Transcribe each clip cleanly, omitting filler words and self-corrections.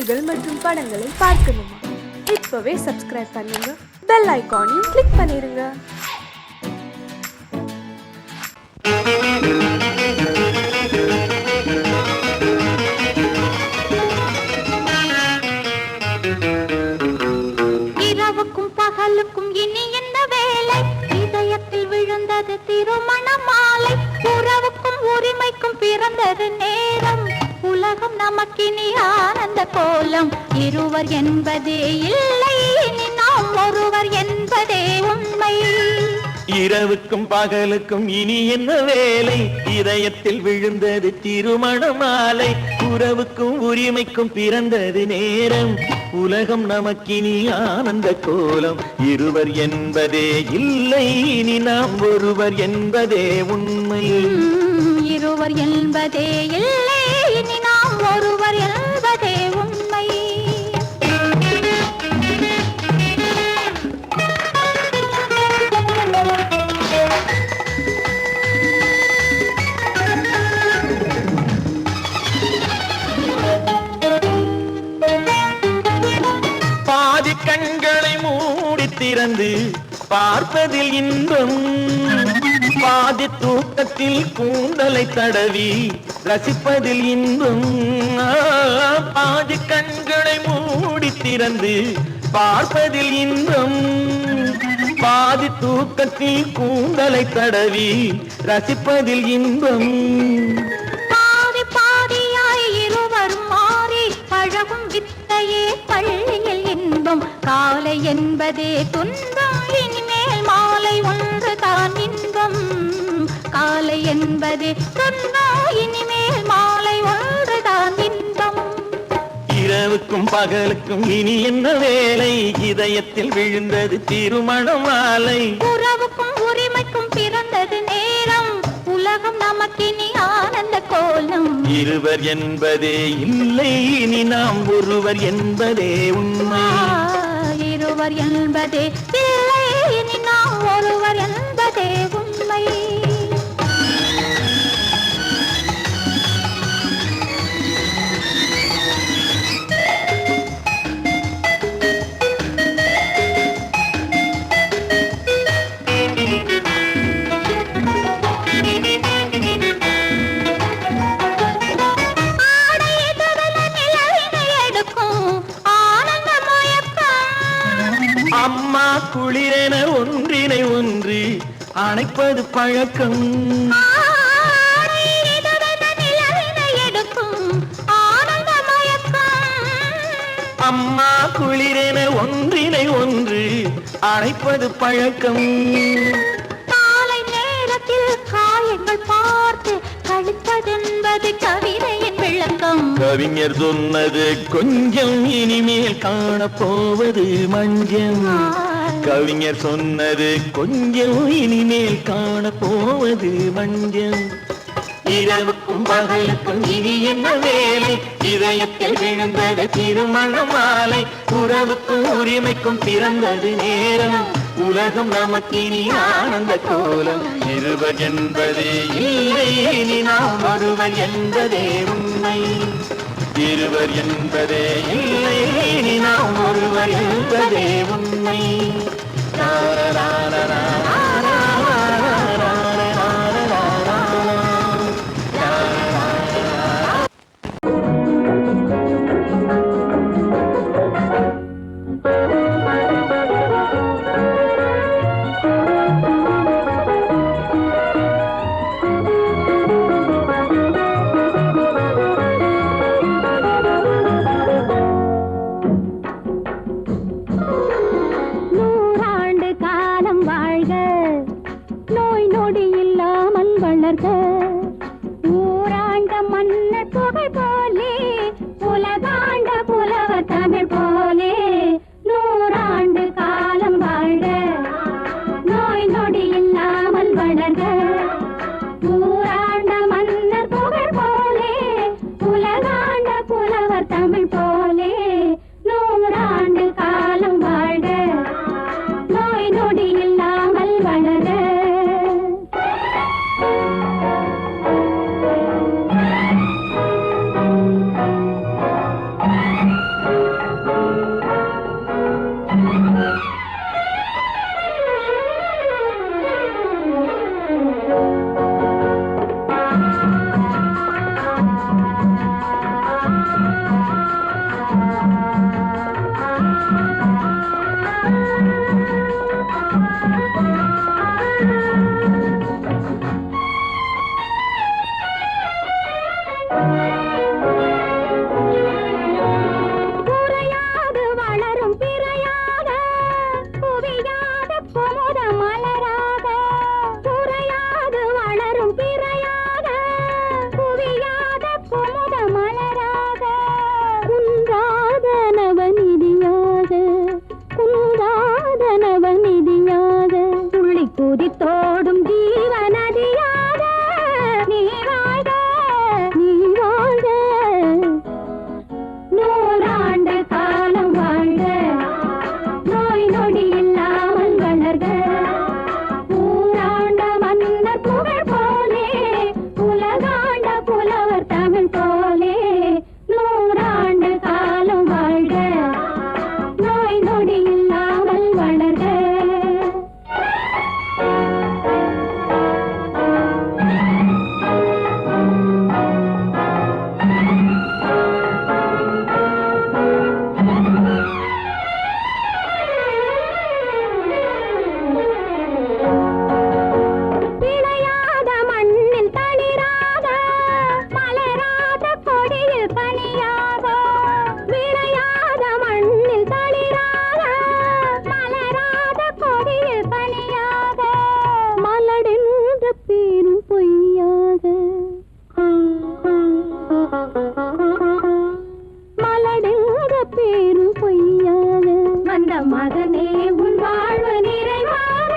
செய்திகள் மற்றும் படங்களை பார்க்கணுமா? இப்பவே சப்ஸ்கிரைப் பண்ணுங்க, பெல் ஐகானையும் கிளிக் பண்ணிருங்க. இரவுக்கும் பகலுக்கும் இனி என்ன வேலை? இதயத்தில் விழுந்தது திருமண மாலை. உறவுக்கும் உரிமைக்கும் பிறந்தது நேரம். உலகம் நமக்கினி ஆனந்த கோலம். இருவர் என்பதே இல்லை, இனி நாம் ஒருவர் என்பதே உண்மை. இரவுக்கும் பகலுக்கும் இனி என்ன வேலை? இதயத்தில் விழுந்தது திருமண மாலை. உறவுக்கும் உரிமைக்கும் பிறந்தது நேரம். உலகம் நமக்கினி ஆனந்த கோலம். இருவர் என்பதே இல்லை, இனி நாம் ஒருவர் என்பதே உண்மை. இருவர் என்பதே இல்லை, இனி நாம் ஒருவர் என்பதே உண்மை. பாதி கண்களை மூடி திறந்து பார்ப்பதில் இன்பம். பாதி தூக்கத்தில் கூந்தலை தடவி ரசிப்பதில் இன்பம். பாதி கண்களை மூடி திறந்து பார்ப்பதில் இன்பம். பாதி தூக்கத்தில் கூந்தலை தடவி ரசிப்பதில் இன்பம். பாதி பாதியாய் இருவர் மாறி பழகும் வித்தையே பள்ளியில் இன்பம். காலை என்பதே துன்பம், இனிமேல் மாலை ஒன்று தான் இன்பம். காலை என்பதே துன்பம், இனிமேல் மாலை ஒன்று தான் இன்பம். இரவுக்கும் பகலுக்கும் இனி என்ன வேலை? இதயத்தில் விழுந்தது திருமண மாலை. உறவுக்கும் உரிமைக்கும் பிறந்தது நேரம். உலகம் நமக்கினி ஆனந்த கோலம். இருவர் என்பதே இல்லை, இனி நாம் ஒருவர் என்பதே உண்மை. இருவர் என்பதே இல்லை, இனி நாம் ஒருவர் என்பதே உண்மை. அம்மா குளிரென ஒன்றினை ஒன்று அணைப்பது பழக்கம். அம்மா குளிரென ஒன்றினை ஒன்று அணைப்பது பழக்கம். காலை நேரத்தில் காயங்கள் பார்த்து கழிப்பதென்பது கவிதையின் விளக்கம். கவிஞர் சொன்னது கொஞ்சம், இனிமேல் காணப்போவது மஞ்சம். கவிஞர் சொன்னது கொஞ்சம், இனிமேல் காணப்போவது மஞ்சம். இரவுக்கும் பகலுக்கும் இனி என்ன வேலை? இதயத்தில் விழுந்தது திருமண மாலை. உறவுக்கும் உரிமைக்கும் பிறந்தது நேரம். உலகம் நமக்கினி ஆனந்த கோலம். இருவர் என்பதே இல்லை, இனி நாம் ஒருவர் என்பதே உண்மை. இருவர் என்பதே இல்லை, இனி நாம் ஒருவர் என்பதே உண்மை. நூறாண்டு காலம் வாழ்க. பேரும் பொய்யாக வந்த மகனே உன் வாழ்வு நிறைவாக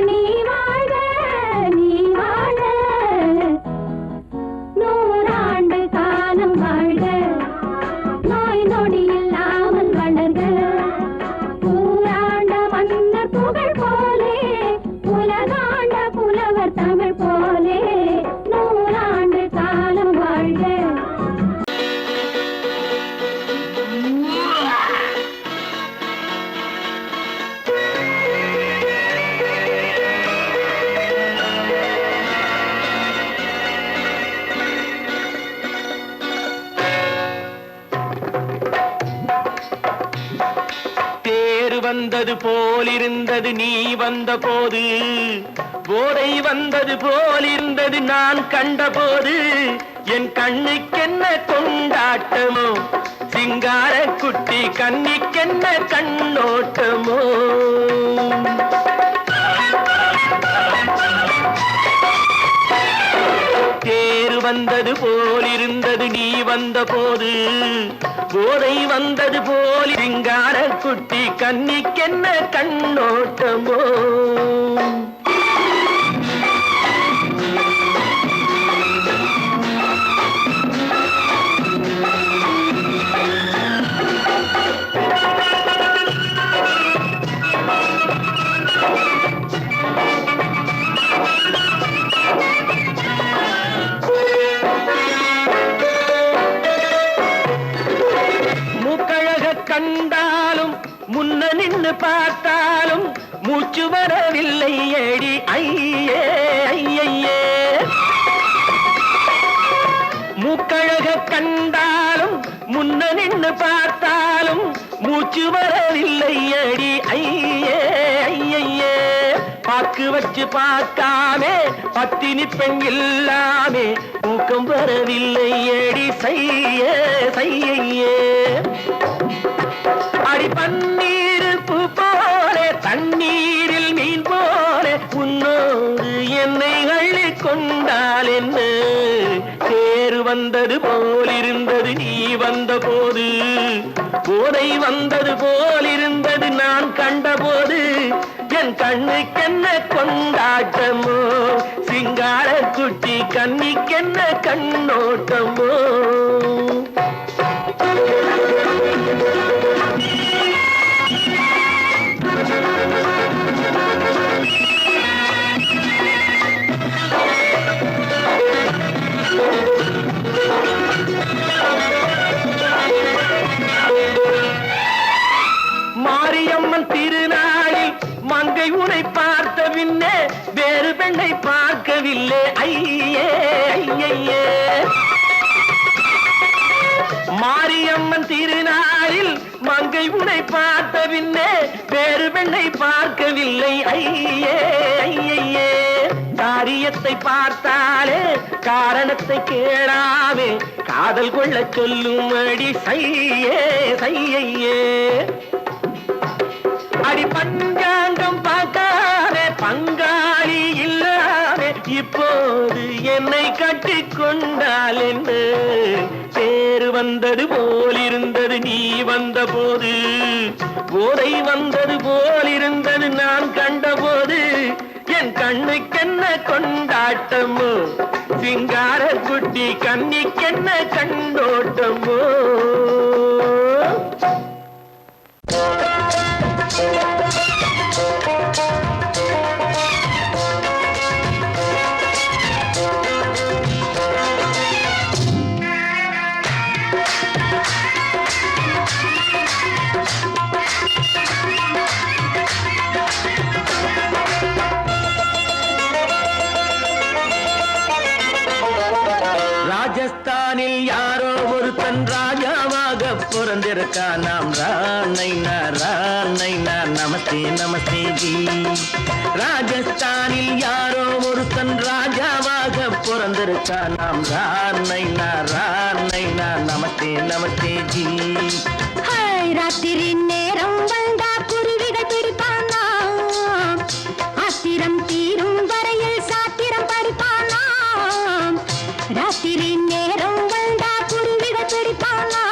நீ வாழ்க நீ வாழ்க 100 காலம் வாழ்க நோய் நொடி இல்லாமல் வளர்க ஊராண்ட மன்னர் புகழ் போலே உலகாண்ட புலவர் தமிழ் போலே 100 காலம் வாழ்க. வந்தது போலிருந்தது நீ வந்த போது போதை வந்தது போலிருந்தது நான் கண்டபோது என் கண்ணுக்கென்ன கொண்டாட்டமோ சிங்கார குட்டி கண்ணிக்கென்ன கண்ணோட்டமோ தேர் வந்தது போலிருந்தது நீ வந்த போது போதை வந்தது போல் சிங்கார குட்டி கண்ணிக்கென்ன கண்ணோட்டமோ கண்டாலும் முன்ன நின்று பார்த்தாலும் மூச்சு வரவில்லை ஏடி ஐயே ஐயே மூக்கழக கண்டாலும் முன்ன நின்று பார்த்தாலும் மூச்சு வரவில்லை ஏடி ஐயே ஐயே பாக்கு வச்சு பார்க்காமே பத்தினி பெண் இல்லாமே தூக்கம் வரவில்லை ஏடி செய்ய செய்யே அடி பன்னீர் பூ போலே தண்ணீரில் மீன் போலே உன்னோடு என்னை அள்ளி கொண்டால் என்ன தேர் வந்தது போலிருந்தது நீ வந்த போது போதை வந்தது போலிருந்தது நான் கண்டபோது என் கண்ணுக்கென்ன கொண்டாட்டமோ சிங்கார குட்டி கண்ணிக்கென்ன கண்ணோட்டமோ மாரியம்மன் திருநாளில் மங்கை உனை பார்த்த பின்னே வேறு பெண்ணை பார்க்கவில்லை ஐயே ஐயே மாரியம்மன் திருநாளில் மங்கை உனை பார்த்த பின்னே வேறு பெண்ணை பார்க்கவில்லை ஐயே ஐயே காரியத்தை பார்த்தாலே காரணத்தை கேளாமே காதல் கொள்ள சொல்லும்படி செய்யே செய்யே அடி பஞ்சாங்கம் பார்க்காதே பங்காளி இல்லாமே இப்போது என்னை கட்டிக் கொண்டால் என்ன தேர் வந்தது போலிருந்தது நீ வந்த போது போதை வந்தது போலிருந்தது நான் கண்டபோது என் கண்ணுக்கென்ன கொண்டாட்டமோ சிங்கார குட்டி கண்ணிக்கென்ன கண்ணோட்டமோ ராஜஸ்தானில் யாரோ ஒருத்தன் ராஜாவாக பிறந்திருக்கா நாம் ராணைனா நமஸ்தே நமஸ்தே ஜி ராஜஸ்தானில் யாரோ ஒருத்தன் ராஜாவாக பிறந்திருக்கா நாம் ராணைனா நமஸ்தே நமஸ்தே ஜி ராத்திரி நேரம் வந்தா குருவிகள் பிடிப்பானா ஆத்திரம் தீரும் வரையில் சாத்திரம் படிப்பானா ராத்திரி நேரம் வந்தா குருவிகள் பிடிப்பானா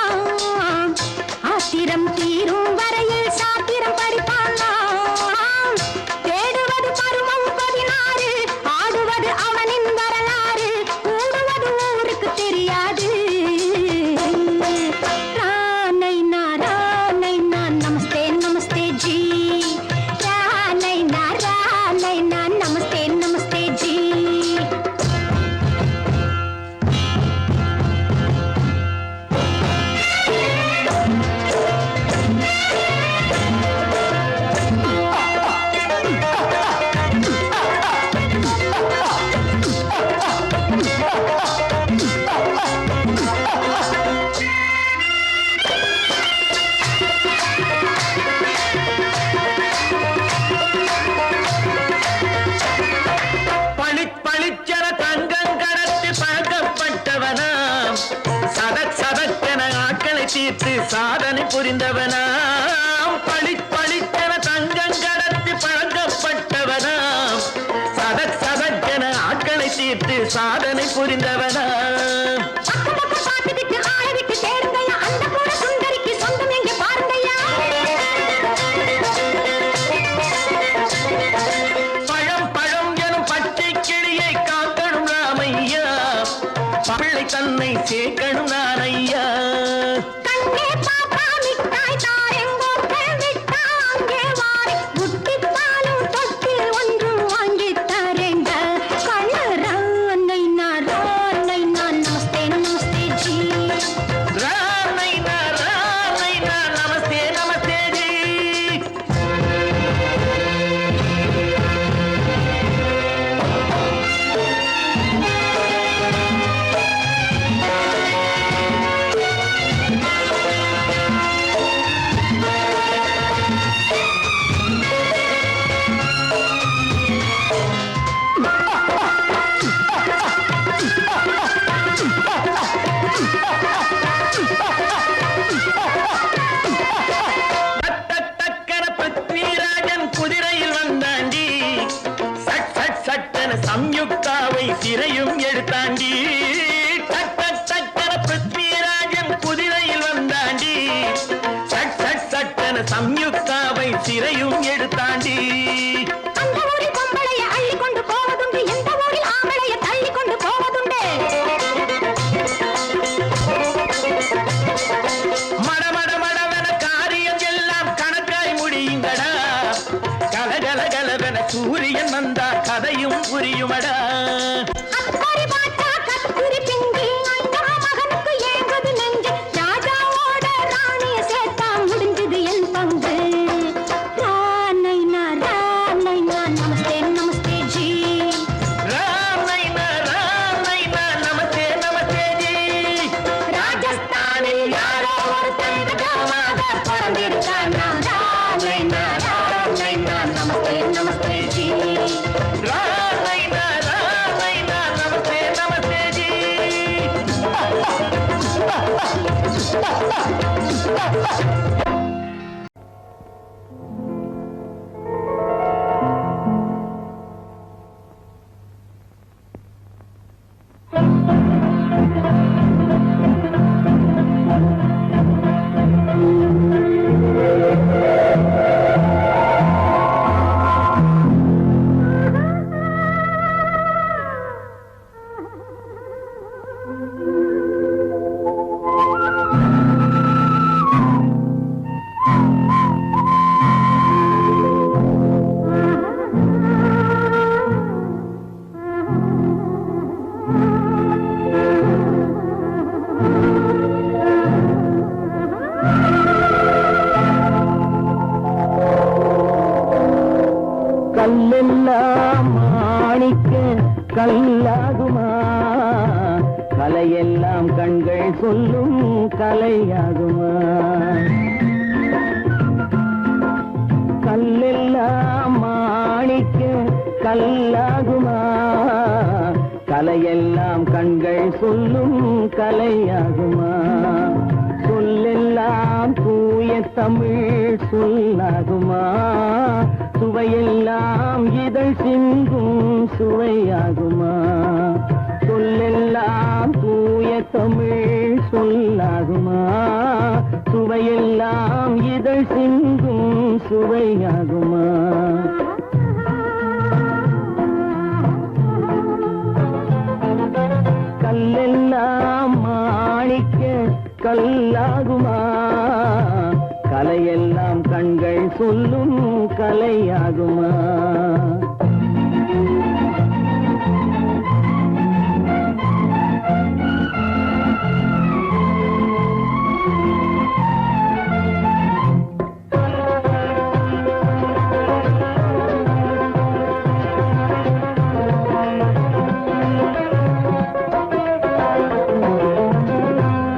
சாதனை புரிந்தவனாம் பளிப்பளித்தன தங்கம் கடத்தி பழக்கப்பட்டவனாம் சதக் சதக்கென ஆட்களை தீர்த்து சாதனை புரிந்தவனாம் பார்த்துக்கிட்டு ஆள விட்டு தேடுங்கய்யா அந்த கூட சுந்தரிக்கு சொந்தம் எங்கே பாருங்கய்யா பழம் பழம் எனும் பச்சை கிளியை காக்கணும் ராமையா பிள்ளை தன்னை சேர்க்கணும் நான் ஐயா கண்ணே பாப்பா மிட்டாய் தாரெங்கோ விட்டா அங்கே வாரி புட்டி பாலும் தொட்டு ஒன்று வாங்கி தரேங்க கண்ணு ரானை நான் நமஸ்தே நமஸ்தே ஜி ராமைனா நமஸ்தே நமஸ்தே ஜி டக்கர பிருத்விராஜன் குதிரையில் வந்தாண்டி சட் சட் சட்டன சம்யுக்தாவை சிறையும் எடுத்தாண்டி டக்கர பிருத்விராஜன் குதிரையில் வந்தாண்டி சட் சட் சட்டன சம்யுக்தாவை சிறையும் எடுத்தாண்டி அந்த ஊரில் பொம்பளைய அள்ளி கொண்டு போவதுண்டு எந்த ஊரில் ஆம்பளைய தள்ளி கொண்டு போவதுண்டு மட மட மடவென காரியம் எல்லாம் கணக்காய் முடியுங்கடா கலகல கலவென சூரியன் வந்தா கதையும் புரியுமடா அக்கறை பாட்டா கத்திரி பிங்கி அந்த மகனுக்கு ஏங்குது நெஞ்சு ராஜாவோட ராணிய சேர்த்தா முடிஞ்சது என் பங்கு ரானைனா நமஸ்தே நமஸ்தே ஜி ராமைனா நமஸ்தே நமஸ்தே ஜி ராஜஸ்தானில் யாரோ ஒருத்தன் ராஜாவாக பிறந்திருக்கானா ரானைனா நமஸ்தே நமஸ்தே ஜி ராமைனா நமஸ்தே நமஸ்தே ஜி கல்லெல்லாம் மாணிக்க கல்லாகுமா கலையெல்லாம் கண்கள் சொல்லும் கலையாகுமா கல்லெல்லாம் மாணிக்க கல்லாகுமா கலையெல்லாம் கண்கள் சொல்லும் கலையாகுமா சொல்லெல்லாம் தூய தமிழ் சொல்லாகுமா சுவையெல்லாம் இதழ் சிந்தும் சுவையாகுமா சொல்லெல்லாம் தூய தமிழ் சொல்லாகுமா சுவையெல்லாம் இதழ் சிந்தும் சுவையாகுமா கல்லெல்லாம் மாணிக்க கல்லாகுமா கலையெல்லாம் கண்கள் சொல்லும் கலையாகுமா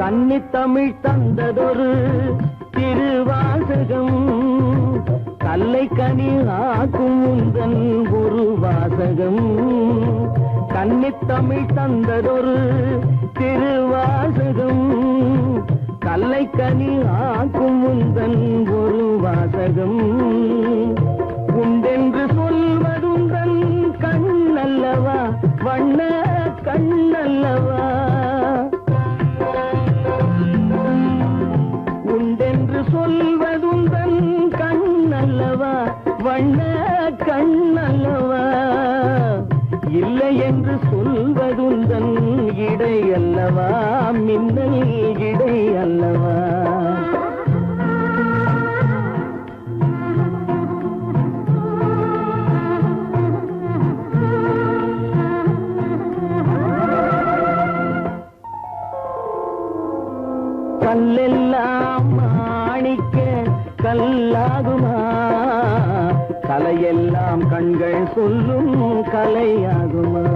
கன்னித்தமிழ் தந்ததொரு திருவாசகம் கல்லை கனி ஆக்கும் உந்தன் ஒரு வாசகம் கன்னித்தமிழ் தந்ததொரு திருவாசகம் கல்லை கனி ஆக்கும் உந்தன் ஒரு வாசகம் உண்டென்று சொல்வதுந்தன் கண்ணல்லவா வண்ண கண்ணல்லவா உண்டென்று சொல்வதுந்தன் கண்ணல்லவா வண்ண கண்ணல்லவா இல்லை என்று சொல்வதுந்தன் இடை அல்லவா மின்னல் இடை அல்லவா கல்லெல்லாம் மாணிக்க கல்லாகுமா கலையெல்லாம் கண்கள் சொல்லும் கலையாகுமா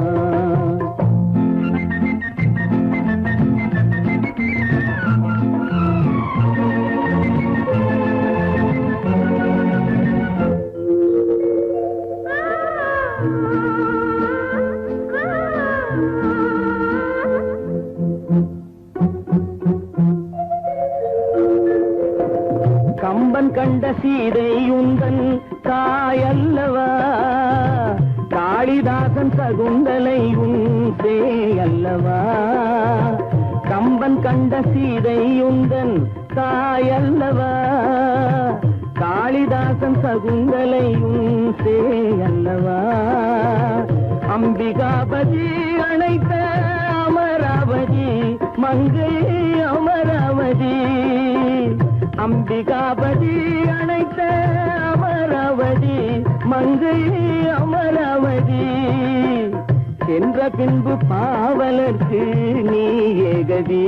கம்பன் கண்ட சீதை உந்தன் தாயல்லவா காளிதாசன் சகுந்தலை உன் சேயல்லவா கம்பன் கண்ட சீதை உந்தன் தாயல்லவா காளிதாசன் சகுந்தலை உன் சேயல்லவா அம்பிகாபதி அழைத்த அமராவதி மங்கை அமராவதி அம்பிகாபதி அழைத்த அமராவதி மங்கை அமராவதி சென்ற பின்பு பாவலர்க்கு நீ ஏகதி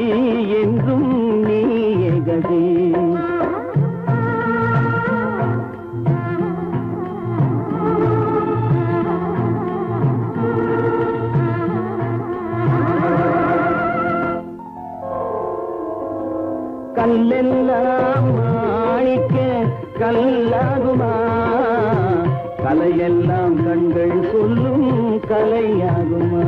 என்றும் நீ ஏகதி கல்லெல்லாம் மாணிக்க கல்லாகுமா கலையெல்லாம் கண்கள் சொல்லும் கலையாகுமா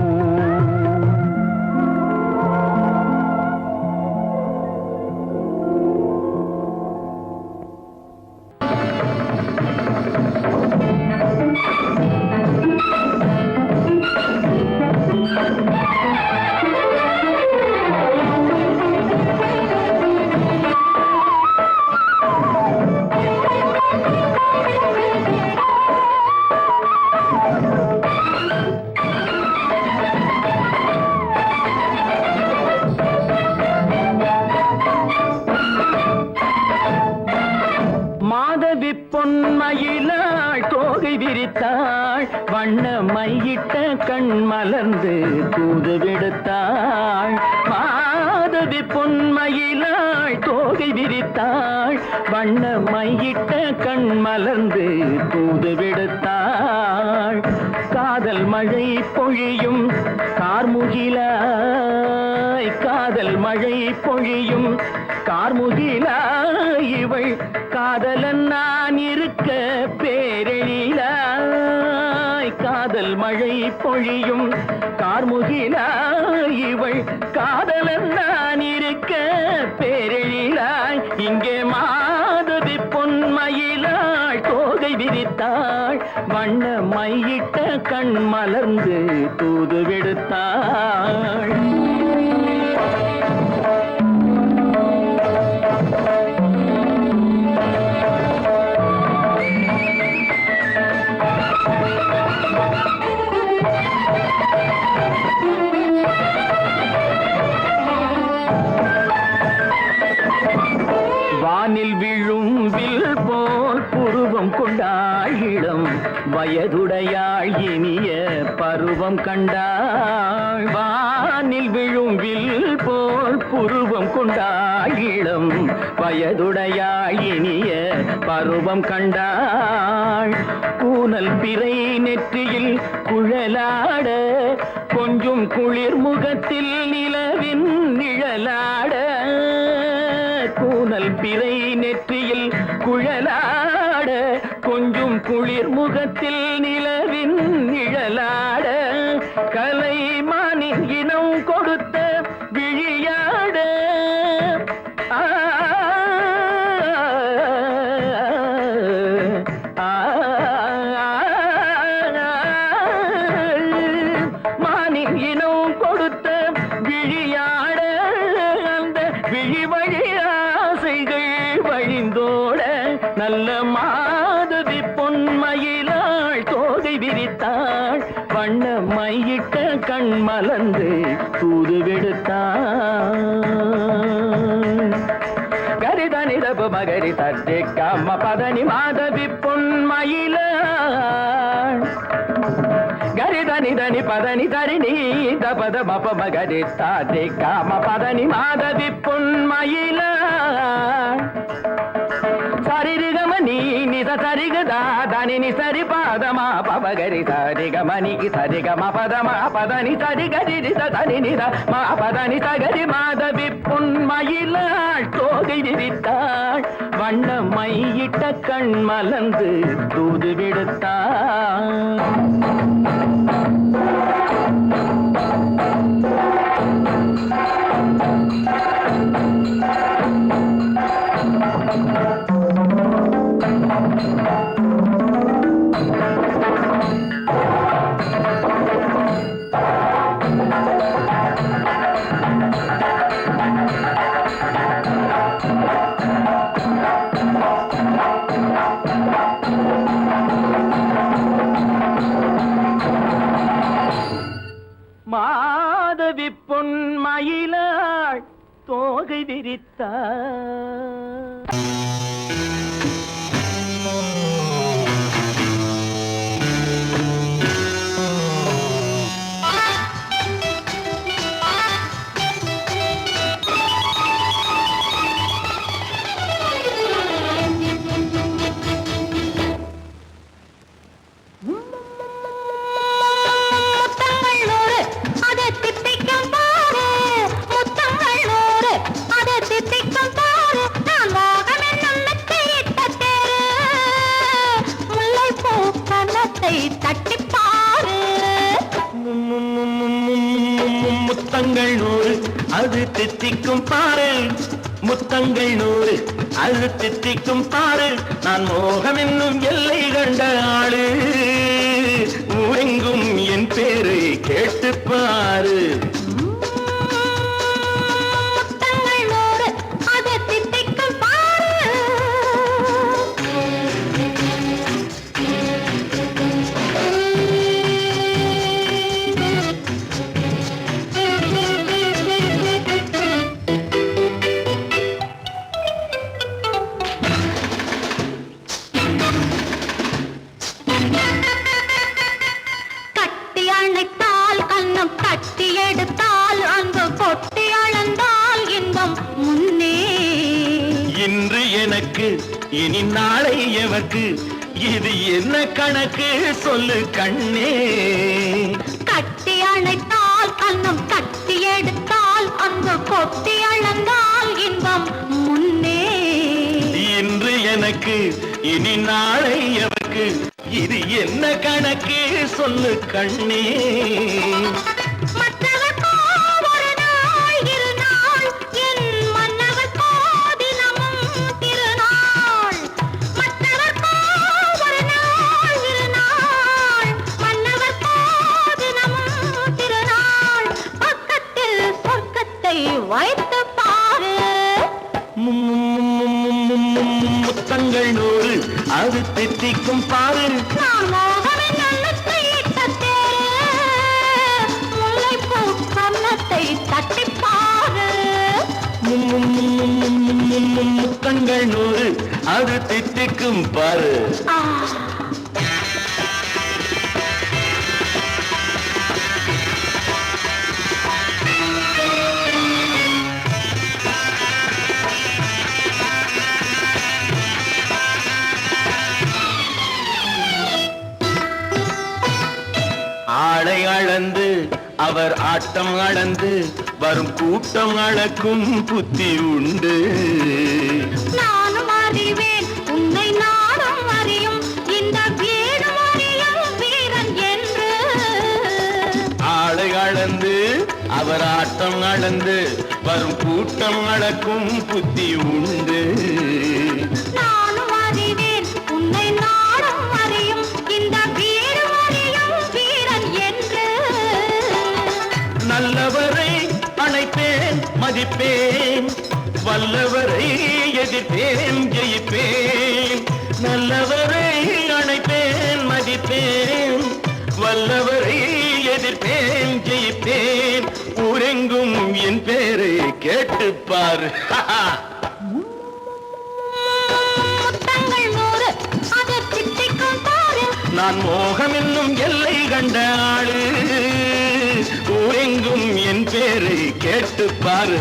மாதவி பொன்மயிலாள் தோகை விரித்தாள் வண்ண மையிட்ட கண் மலர்ந்து தூது விடுத்தாள் மாதவி பொன்மயிலாள் தோகை விரித்தாள் வண்ண மையிட்ட கண் மலர்ந்து தூது விடுத்தாள் காதல் மழை பொழியும் கார்முகிலாய் காதல் மழை பொழியும் கார்முகிலாய் இவள் காதலன் நான் இருக்க பேரெழிலாய் காதல் மழை பொழியும் கார்முகிலாய் இவள் காதலன் நான் இருக்க பேரெழிலாய் இங்கே மாதவி பொன்மயிலாள் தோகை விரித்தாள் வண்ண மையிட்ட கண் மலர்ந்து தூது விடுத்தாள் வானில் விழும் வில் போல் புருவம் கொண்டாள் இளம் வயதுடையாள் இனிய பருவம் கண்டாள் வானில் விழும் வில் போல் புருவம் கொண்டாள் இளம் வயதுடையாள் இனிய பருவம் கண்டாள் கூனல் பிறை நெற்றியில் குழலாட கொஞ்சம் குளிர் முகத்தில் நிலவின் நிழலாட கூனல் பிறை நெற்றியில் குழலாட கொஞ்சம் குளிர் முகத்தில் நிலவின் நிழலாட கலைமானின் இனம் கொடுத்த விழியாட நல்ல மாதவி பொன்மயிலாள் தோகை விரித்தாள் வண்ண மையிட்ட கண் மலர்ந்து தூது விடுத்தாள் கரிதனி தப மகரி தட்டி கம்ம பதனி மாதவி பொன்மயிலாள் கரிதனி தனி பதனி தரிணி தபத மப மகரி தட்டி கம்ம பதனி மாதவி பொன்மயிலாள் சரிகமணி நித சரிகதா தனி சரி பாதமா பவகரி சரிகமணி சரிகம பதமா பதனி சரிகரி தனி நித மா பதனி சகரி மாதவி பொன்மயிலாள் தோகை விரித்தாள் வண்ண மையிட்ட கண் மலர்ந்து தூது விடுத்தாள் மாதவி பொன்மயிலாள் தோகை விரித்தாள் முத்தங்கள் நூறு அது தித்திக்கும் பாரு முத்தங்கள் நூறு அது தித்திக்கும் பாரு நான் மோகம் என்னும் எல்லை கண்ட ஆளு ஊரெங்கும் என் பேரை கேட்டு பாரு இன்று எனக்கு இனி நாளை எவர்க்கு இது என்ன கணக்கு சொல்லு கண்ணே கட்டி அணைத்தால் கண்ணம் கட்டி எடுத்தால் அங்கு கொட்டி அளந்தால் இன்பம் முன்னே இன்று எனக்கு இனி நாளை எவர்க்கு இது என்ன கணக்கு சொல்லு கண்ணே வைத்து பாரு முத்தங்கள் நூறு அது தித்திக்கும் பாரு முல்லைப்பூ கன்னத்தை தட்டி பாரு முத்தங்கள் நூறு அது தித்திக்கும் பாரு ஆளை அளந்து அவர் ஆட்டம் அளந்து வரும் கூட்டம் அளக்கும் புத்தி உண்டு நானும் அறிவேன் உன்னை நானும் அறியும் இந்த வீடும் அறியும் வீரன் என்று ஆளை அளந்து அவர் ஆட்டம் அளந்து வரும் கூட்டம் அளக்கும் புத்தி உண்டு நானும் அறிவேன் உன்னை நானும் அறியும் இந்த வீடும் அறியும் வீரன் என்று நல்லவரை அணைப்பேன் மதிப்பேன் வல்லவரை எதிர்ப்பேன் ஜெயிப்பேன் கேட்டுப்பாரு. முத்தங்கள் நூறு அது தித்திக்கும் பாரு. நான் மோகம் என்னும் எல்லை கண்ட ஆளு, ஊரெங்கும் என் பேரை கேட்டுப்பாரு.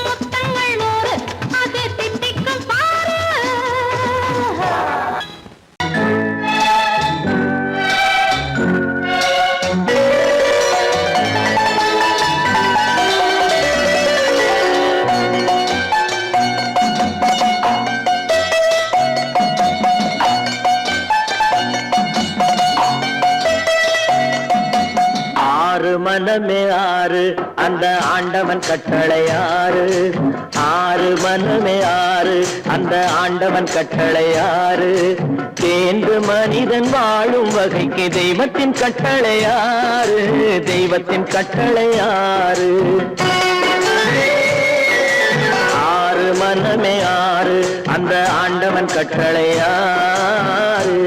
முத்தங்கள் நூறு அது தித்திக்கும் பாரு. மனமே ஆறு அந்த ஆண்டவன் கட்டளை ஆறு, ஆறு மனமே ஆறு அந்த ஆண்டவன் கட்டளை ஆறு. தேர்ந்து மனிதன் வாழும் வகைக்கு தெய்வத்தின் கட்டளை ஆறு, தெய்வத்தின் கட்டளை ஆறு. ஆறு மனமே ஆறு அந்த ஆண்டவன் கட்டளை ஆறு.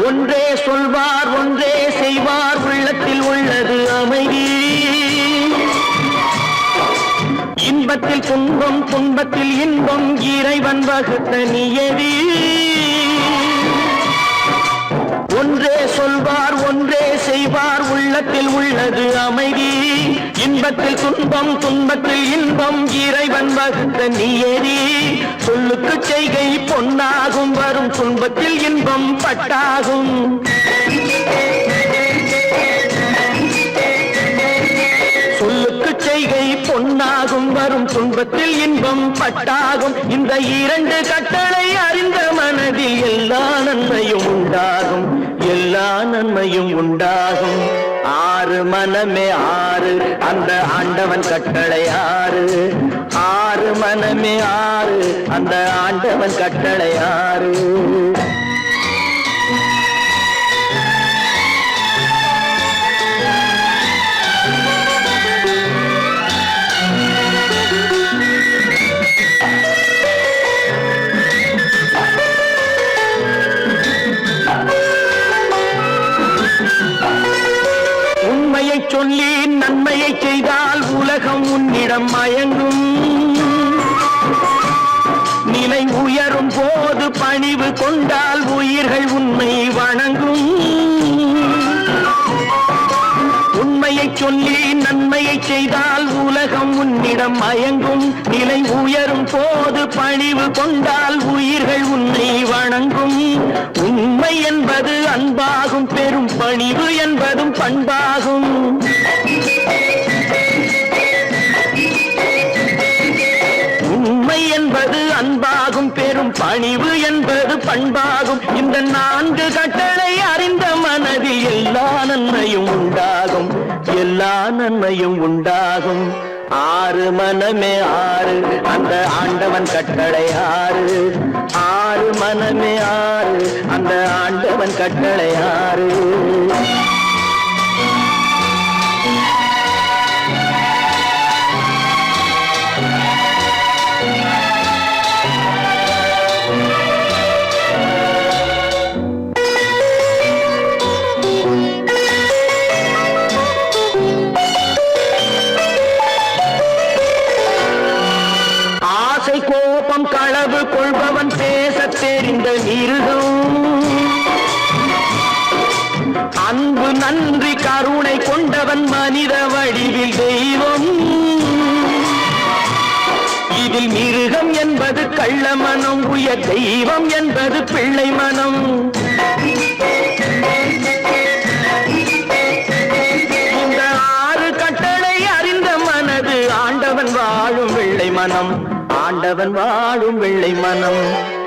ஒன்றே சொல்வார் ஒன்றே செய்வார், உள்ளத்தில் உள்ளது அமைதி. இன்பத்தில் துன்பம் துன்பத்தில் இன்பம், இறைவன் வகுத்த நியதி. ஒன்றே சொல்வார் ஒன்றே செய்வார், உள்ளத்தில் உள்ளது அமைதி. இன்பத்தில் துன்பம் துன்பத்தில் இன்பம், இறைவன் வகுத்த நியதி. சொல்லுக்கு செய்கை பொன்னாகும், வரும் துன்பத்தில் இன்பம் பட்டாகும். சொல்லுக்கு செய்கை பொன்னாகும், வரும் துன்பத்தில் இன்பம் பட்டாகும். இந்த இரண்டு கட்டளை அறிந்த மனதில் எல்லா நன்மையும் உண்டாகும், எல்லா நன்மையும் உண்டாகும். ஆறு மனமே ஆறு அந்த ஆண்டவன் கட்டளை ஆறு, ஆறு மனமே ஆறு அந்த ஆண்டவன் கட்டளை ஆறு. உண்மையை சொல்லி நன்மையை செய்தால் உலகம் உன்னிடம் மயங்கும். நிலை உயரும் போது பணிவு கொண்டால் உயிர்கள் உன்னை வணங்கும். உண்மையை சொல்லி நன்மையை செய்தால் உலகம் உன்னிடம் மயங்கும். நிலை உயரும் போது பணிவு கொண்டால் உயிர்கள் உன்னை வணங்கும். உண்மை என்பது அன்பாகும், பெரும் பணிவு என்பதும் பண்பாகும். உண்மை என்பது அன்பாகும், பெரும் பணிவு என்பது பண்பாகும். இந்த நான்கு கட்டளை அறிந்த மனதில் எல்லா நன்மையும் உண்டாகும், எல்லா நன்மையும் உண்டாகும். ஆறு மனமே ஆறு அந்த ஆண்டவன் கட்டளை ஆறு, ஆறு மனமே ஆறு அந்த ஆண்டவன் கட்டளை ஆறு. கோபம் களவு கொள்பவன் பேச தெரிந்த மிருகம். அன்பு நன்றி கருணை கொண்டவன் மனித வடிவில் தெய்வம். இதில் மிருகம் என்பது கள்ள மனம், உயர் தெய்வம் என்பது பிள்ளை மனம். இந்த ஆறு கட்டளை அறிந்த மனது ஆண்டவன் வாழும் வெள்ளை மனம், ஆண்டவன் ஆண்டவன் வாழும் வெள்ளை மனம்.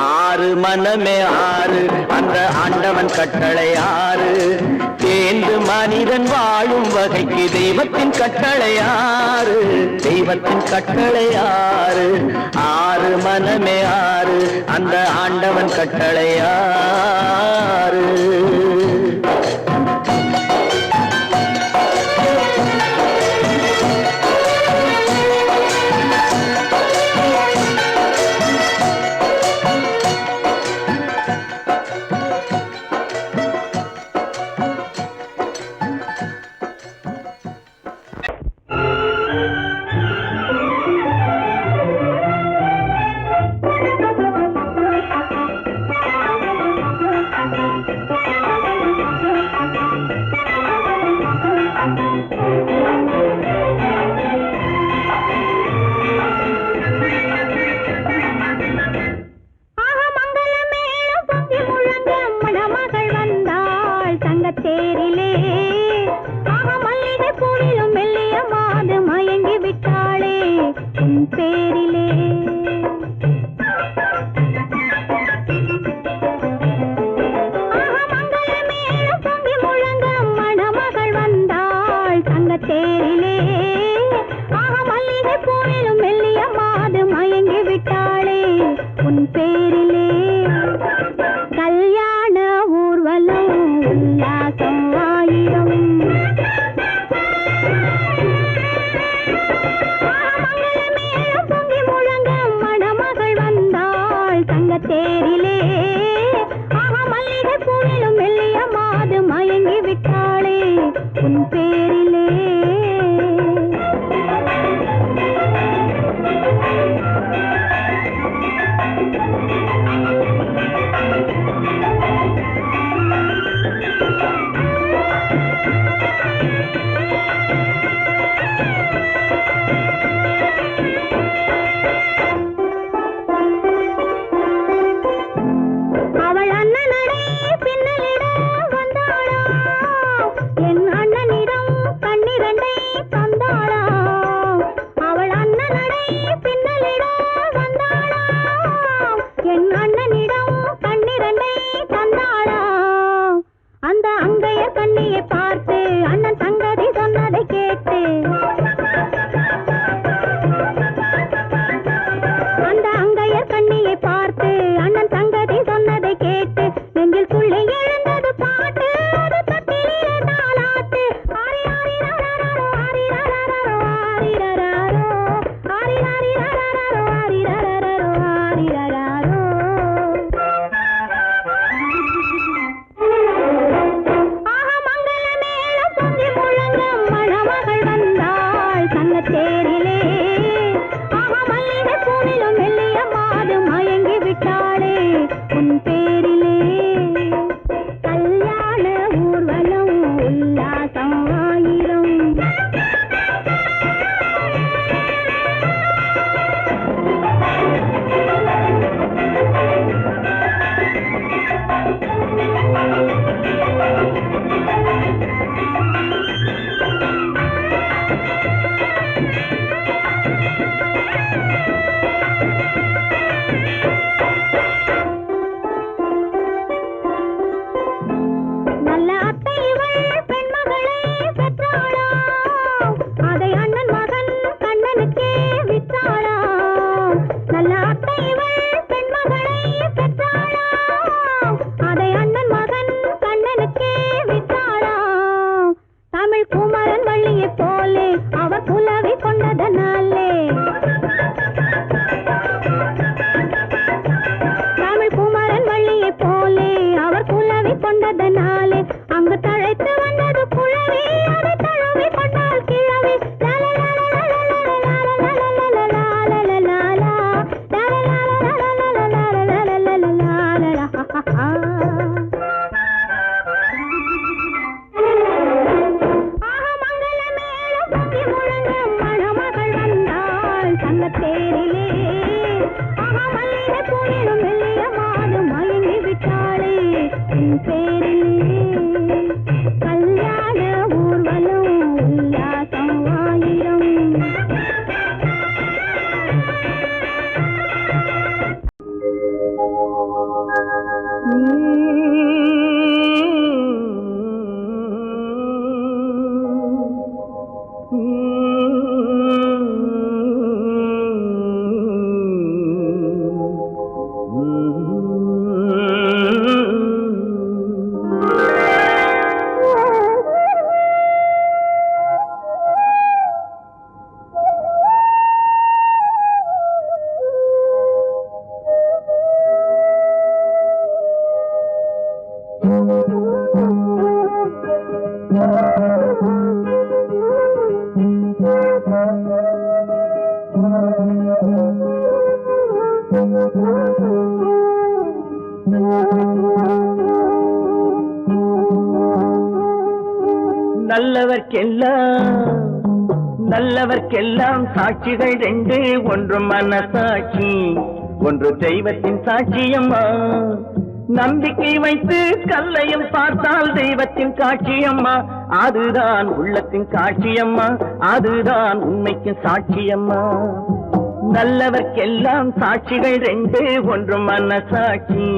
ஆறு மனமே ஆறு, அந்த ஆண்டவன் கட்டளை ஆறு. தேர்ந்து மனிதன் வாழும் வகைக்கு தெய்வத்தின் கட்டளை ஆறு, தெய்வத்தின் கட்டளை ஆறு. ஆறு மனமே ஆறு, அந்த ஆண்டவன் கட்டளை ஆறு. பொங்கி நல்லவர்க்கெல்லாம் சாட்சிகள் ரெண்டு, ஒன்று மனசாட்சி, ஒன்று தெய்வத்தின் சாட்சியம்மா. நம்பிக்கை வைத்து கல்லையும் பார்த்தால் தெய்வத்தின் காட்சியம்மா, அதுதான் உள்ளத்தின் காட்சியம்மா, அதுதான் உண்மைக்கு சாட்சியம்மா. நல்லவர்க்கெல்லாம் சாட்சிகள் ரெண்டு, ஒன்று மனசாட்சி,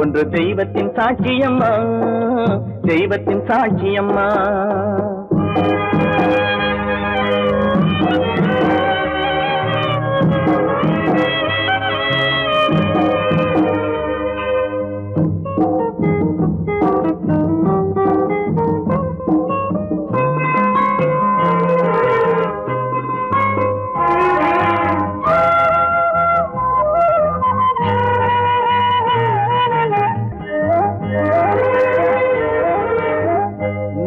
ஒன்று தெய்வத்தின் சாட்சியம்மா, தெய்வத்தின் சாட்சியம்மா.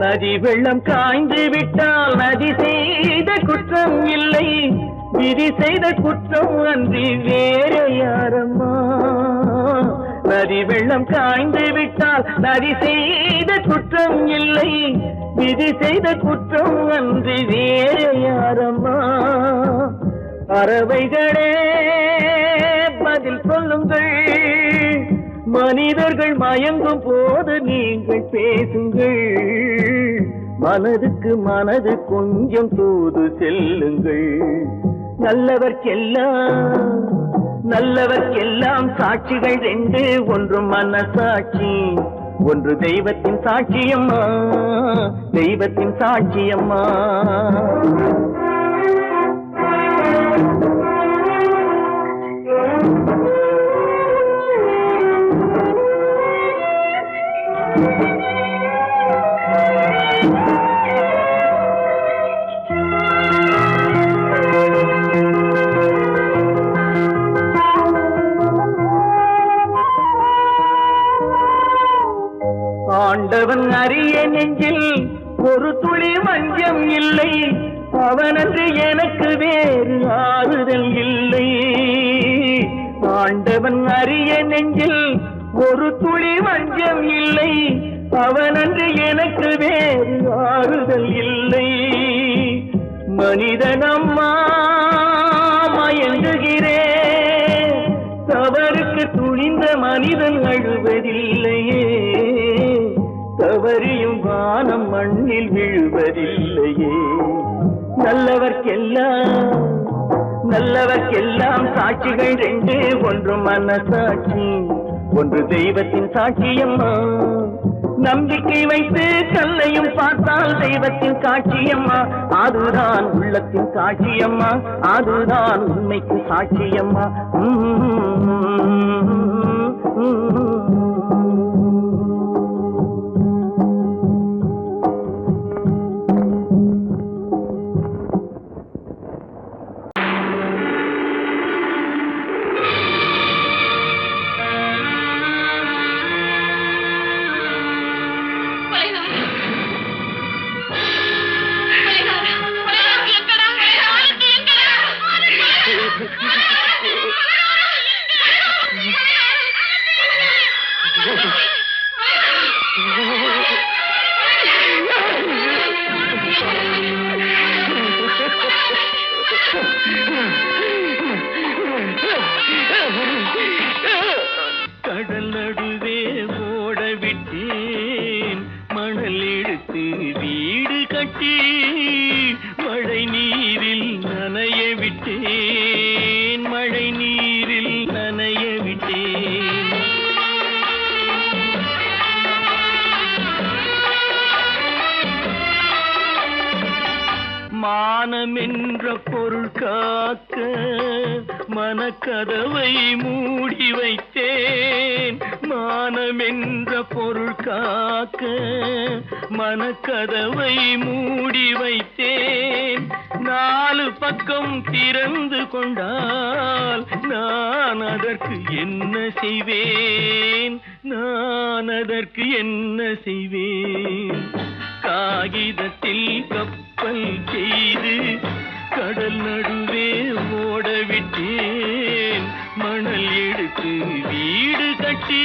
நதி வெள்ளம் காய்ந்து விட்டால் நதி செய்த குற்றம் இல்லை, விதி செய்த குற்றம் அன்றி வேற யாரம்மா. நதி வெள்ளம் காய்ந்து விட்டால் நதி செய்த குற்றம் இல்லை, விதி செய்த குற்றம் அன்றி வேற யாரம்மா. பறவைகளே பதில் சொல்லுங்கள், மனிதர்கள் மயங்கும் போது நீங்கள் பேசுங்கள், மனதுக்கு மனது கொஞ்சம் தூது செல்லுங்கள். நல்லவர்க்கெல்லாம் சாட்சிகள் ரெண்டு, ஒன்று மனசாட்சி, ஒன்று தெய்வத்தின் சாட்சியம்மா, தெய்வத்தின் சாட்சியம்மா. ஆண்டவன் அறிய நெஞ்சில் ஒரு துளி வஞ்சம் இல்லை, அவனன்று எனக்கு வேறு ஆறுதல் இல்லை. ஆண்டவன் அறிய நெஞ்சில் ஒரு துளி வஞ்சம் இல்லை, அவனன்று எனக்கு வேறு ஆறுதல் இல்லை. மனிதனம்மா மயங்குகிறேன், தவறுக்கு துணிந்த மனிதன் அழுவதில்லையே, தவறியும் வானம் மண்ணில் விழுவதில்லையே. நல்லவர்க்கெல்லாம் சாட்சிகள் ரெண்டு, ஒன்று மனசாட்சி, ஒன்று தெய்வத்தின் சாட்சியம்மா. நம்பிக்கை வைத்து கல்லையும் பார்த்தால் தெய்வத்தின் காட்சியம்மா, அதுதான் உள்ளத்தின் காட்சியம்மா, அதுதான் உண்மைக்கு சாட்சியம்மா. கடல் நடுவே ஓட விட்டேன், மணல் எடுத்து வீடு கட்டி மழை நீரில் நனைய விட்டேன், மழை நீரில் நனைய விட்டேன். மானம் என்ற பொருள் காக்க மனக்கதவை மூடி வைத்தேன், மானம் என்ற பொருள் காக்க மனக்கதவை மூடி வைத்தேன். நாலு பக்கம் திறந்து கொண்டால் நான் அதற்கு என்ன செய்வேன், நான் அதற்கு என்ன செய்வேன். காகிதத்தில் கப்பல் செய்து கடல் நடுவே ஓட விட்டேன், மணல் எடுத்து வீடு கட்டி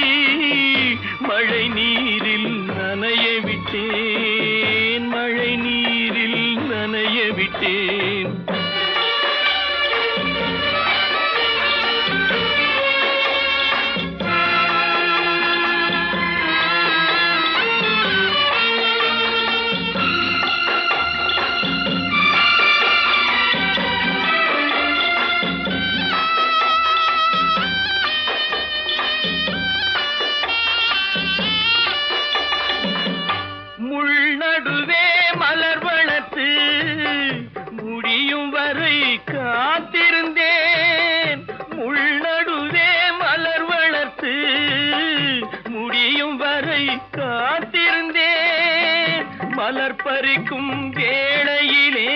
மழை நீரில் நனைய விட்டேன், மழை விட்டேன். முள்நடுவே மலர் வளர்த்து முடியும் வரை காத்திருந்தேன். முள்நடுவே மலர் வளர்த்து முடியும் வரை காத்திருந்தேன். மலர் பறிக்கும் வேளையிலே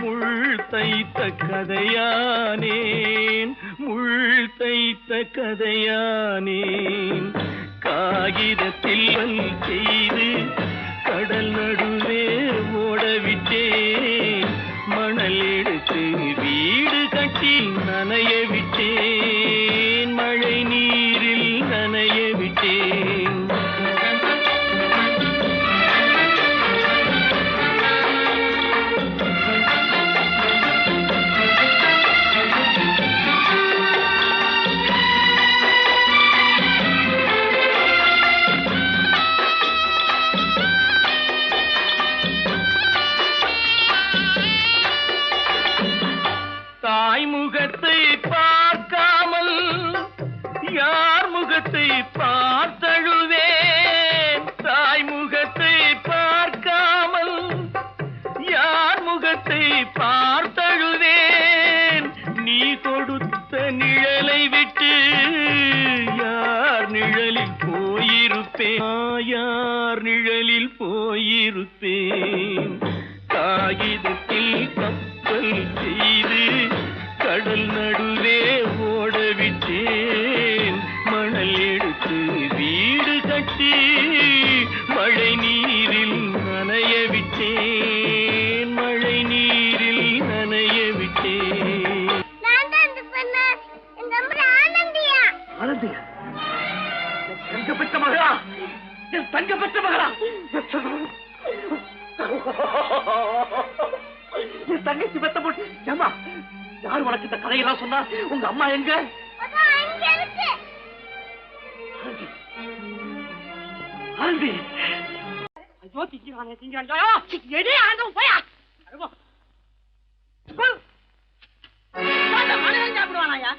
முள் தைத்த கதையானேன். முள் தைத்த கதையானேன். காகிதத்தில் செய்து கடல் நடுவே ஓடவிட்டேன். மணல் எடுத்து வீடு கட்டி நனைய விட்டேன். மழை நீரில் நனைய விட்டேன். முகத்தை பார்க்காமல் யார் முகத்தை பார்த்தழுவேன். தாய் முகத்தை பார்க்காமல் யார் முகத்தை பார்த்தழுவேன். நீ கொடுத்த நிழலை விட்டு யார் நிழலில் போயிருப்பேன். யார் நிழலில் போயிருப்பேன். காகிதத்தில் கப்பல் செய்து கடல் நடுவே ஓடவிட்டேன். மணல் எடுத்து வீடு கட்டி மழை நீரில் நனைய விட்டேன். மழை நீரில் நனைய விட்டேன். ஆனந்தியா? தங்க பெற்ற மகளா? என் தங்க பெற்ற மகளா? என் தங்கச்சி பெத்த போட்டு ஏமா யார் உனக்கு இந்த கதையெல்லாம் சொன்னா? உங்க அம்மா எங்க? ஆனந்தி ஐயோ திங்கிறானே எடி ஆண்டவன் போயா சாப்பிடுவானாயா?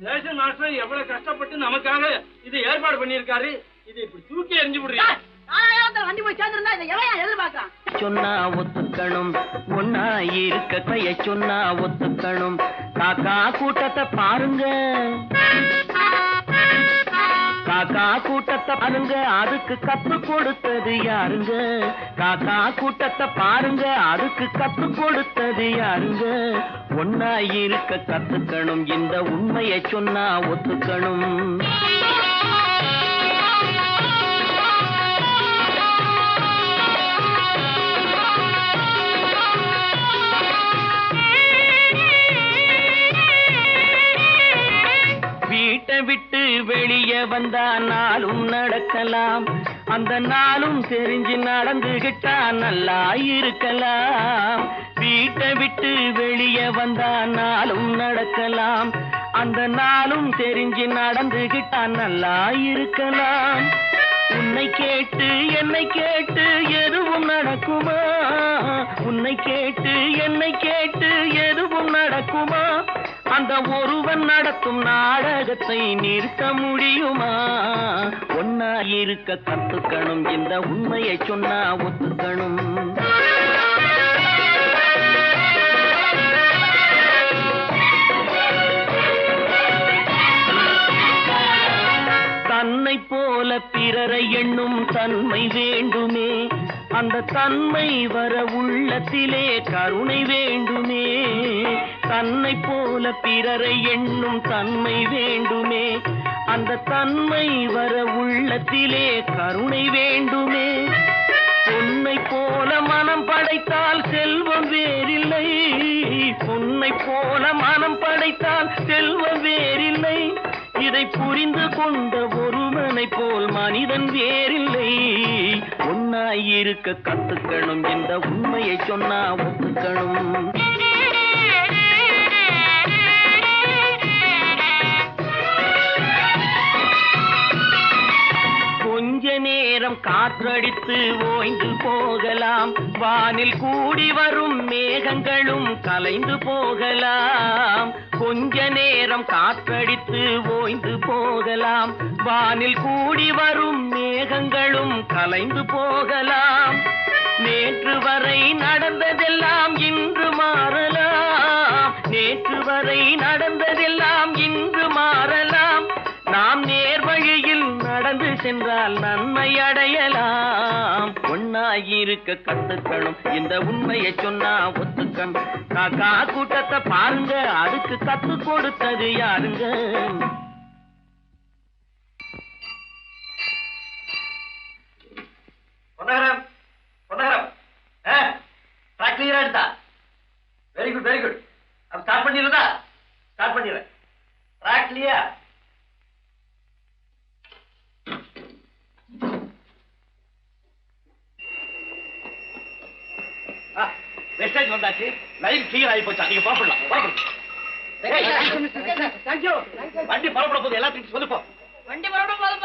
ரேஷன் மாஸ்டர் எவ்வளவு கஷ்டப்பட்டு நமக்காக இதை ஏற்பாடு பண்ணியிருக்காரு. இதை இப்படி தூக்கி எறிஞ்சு விடுறீங்க. வண்டி போய் சேர்ந்திருந்தா இதை எவ்வளவு எதிர்பார்க்கலாம். சொன்னா ஒத்துக்கணும். ஒன்னா இருக்க கைய சொன்னா ஒத்துக்கணும். காக்கா கூட்டத்தை பாருங்க. காக்கா கூட்டத்தை பாருங்க. அதுக்கு கத்து கொடுத்தது யாருங்க? காக்கா கூட்டத்தை பாருங்க. அதுக்கு கத்து கொடுத்தது யாருங்க? ஒன்னா இருக்க கத்துக்கணும். இந்த உண்மையை சொன்னா ஒத்துக்கணும். வீட்டை விட்டு வெளியே வந்தா நாளும் நடக்கலாம். அந்த நாளும் தெரிஞ்சு நடந்துகிட்டா நல்லா இருக்கலாம். வீட்டை விட்டு வெளியே வந்தா நாளும் நடக்கலாம். அந்த நாளும் தெரிஞ்சு நடந்துகிட்டா நல்லா இருக்கலாம். உன்னை கேட்டு என்னை கேட்டு எதுவும் நடக்குமா? உன்னை கேட்டு என்னை கேட்டு எதுவும் நடக்குமா? அந்த ஒருவன் நடத்தும் நாடகத்தை நிறுத்த முடியுமா? ஒன்னா இருக்க கத்துக்கணும். இந்த உண்மையை சொன்னா ஒத்துக்கணும். தன்னை போல பிறரை எண்ணும் தன்மை வேண்டுமே. அந்த தன்மை வர உள்ளத்திலே கருணை வேண்டுமே. தன்னை போல பிறரை எண்ணும் தன்மை வேண்டுமே. அந்த தன்மை வர உள்ளத்திலே கருணை வேண்டுமே. பொன்னை போல மனம் படைத்தால் செல்வம் வேறில்லை. பொன்னை போல மனம் படைத்தால் செல்வம் வேறில்லை. இதை புரிந்து கொண்ட ஒருவனை போல் மனிதன் வேறில்லை. ஒன்னா ஒன்னாயிருக்க கத்துக்கணும், இந்த உண்மையை சொன்னா ஒத்துக்கணும். கொஞ்ச நேரம் காற்றடித்து ஓய்ந்து போகலாம், வானில் கூடி வரும் மேகங்களும் கலைந்து போகலாம். கொஞ்ச நேரம் காற்றடித்து ஓய்ந்து போகலாம், வானில் கூடி வரும் மேகங்களும் கலைந்து போகலாம். நேற்று வரை நடந்ததெல்லாம் இன்று மாறலாம், நேற்று வரை நடந்ததெல்லாம் இன்று மாறலாம். நாம் நேர்வழியில் நடந்து சென்றால் நன்மை அடையலாம். ஒன்னாயிருக்க கத்துக்கணும், இந்த உண்மையை சொன்னா ஒத்துக்கணும். காக்கா கூட்டத்தை பாருங்க, அதுக்கு கத்து கொடுத்தது யாருங்க? பொன்னகரம், பொன்னகரம், ட்ராக் கிளியரா எடுத்தா? Very good, very good. அப்ப ஸ்டார்ட் பண்ணிடுறதா? ஸ்டார்ட் பண்ணிடுறேன். Track clear. மெசேஜ் வந்தாச்சு, லைவ் கிளியர் ஆகி போச்சு. நீங்க புறப்படலாம். வண்டி புறப்பட போது எல்லாத்தையும் சொல்லுப்போம். வண்டி புறப்படும் போது